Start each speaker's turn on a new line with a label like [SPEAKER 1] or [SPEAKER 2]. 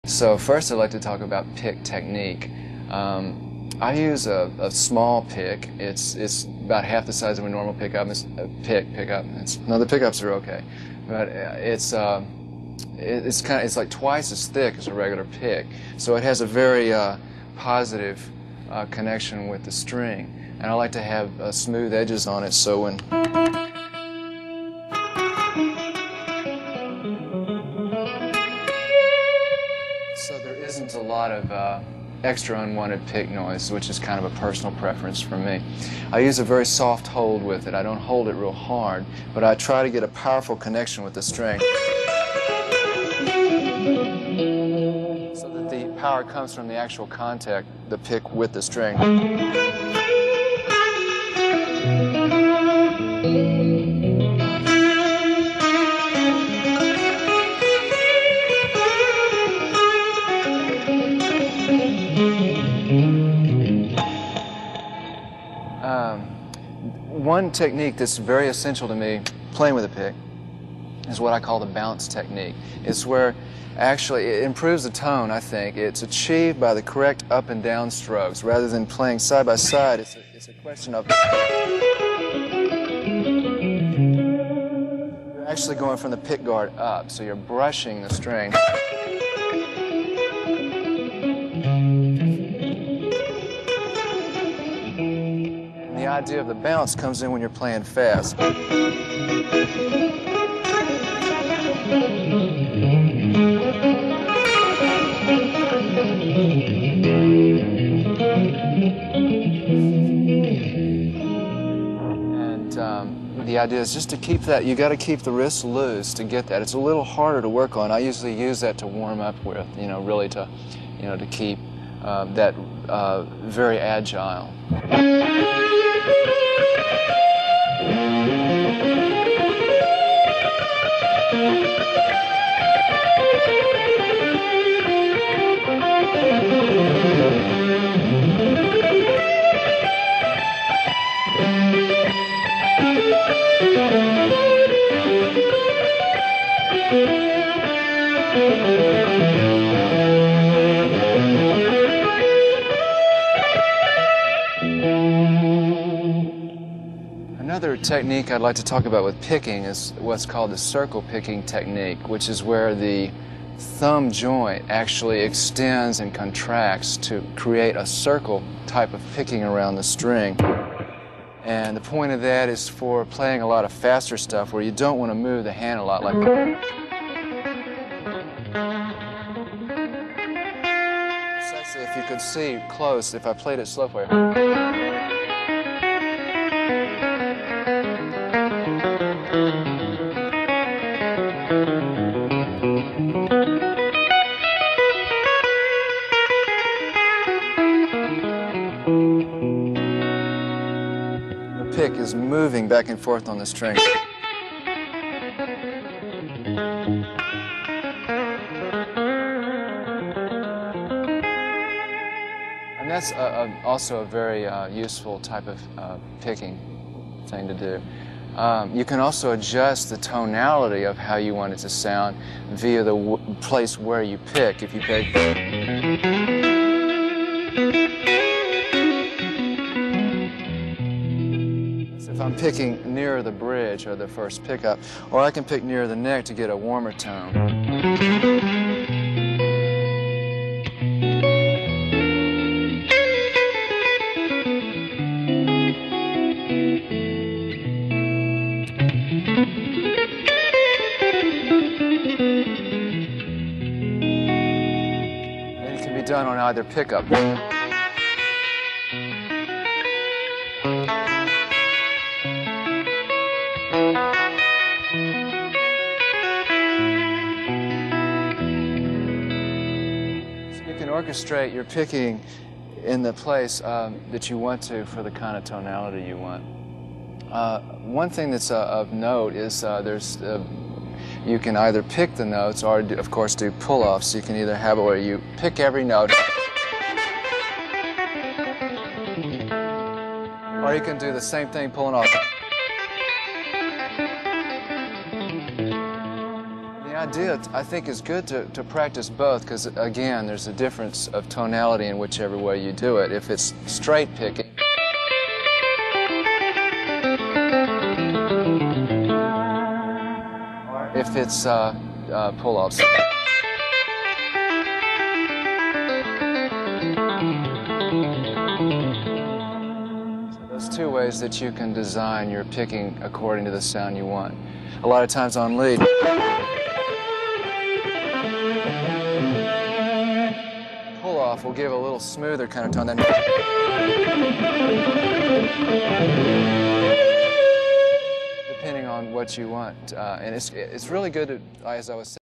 [SPEAKER 1] So first I'd like to talk about pick technique. I use a small pick. It's about half the size of a normal pickup. It's a pickup. No, the pickups are okay, but it's like twice as thick as a regular pick. So it has a very positive connection with the string, and I like to have smooth edges on it. So when there isn't a lot of extra unwanted pick noise, which is kind of a personal preference for me. I use a very soft hold with it. I don't hold it real hard, but I try to get a powerful connection with the string so that the power comes from the actual contact, the pick with the string. One technique that's very essential to me playing with a pick is what I call the bounce technique. It's where actually it improves the tone, I think. It's achieved by the correct up and down strokes. Rather than playing side by side, it's a question of you're actually going from the pick guard up, so you're brushing the string. The idea of the bounce comes in when you're playing fast. And the idea is just to keep that, you got to keep the wrists loose to get that. It's a little harder to work on. I usually use that to warm up with, really to, to keep that very agile. Another technique I'd like to talk about with picking is what's called the circle picking technique, which is where the thumb joint actually extends and contracts to create a circle type of picking around the string. And the point of that is for playing a lot of faster stuff where you don't want to move the hand a lot, like precisely if you could see close, if I played it slow for you. Pick is moving back and forth on the string. And that's also a very useful type of picking thing to do. You can also adjust the tonality of how you want it to sound via the place where you pick. If you pick if I'm picking nearer the bridge or the first pickup, or I can pick near the neck to get a warmer tone. And it can be done on either pickup. Orchestrate your picking in the place that you want to for the kind of tonality you want. One thing that's of note is you can either pick the notes or, of course, do pull-offs. You can either have it where you pick every note, or you can do the same thing pulling off. The idea, I think, is good to practice both because, again, there's a difference of tonality in whichever way you do it. If it's straight picking, if it's pull-offs. There's two ways that you can design your picking according to the sound you want. A lot of times on lead, pull-off will give a little smoother kind of tone than depending on what you want. And it's really good, as I was saying,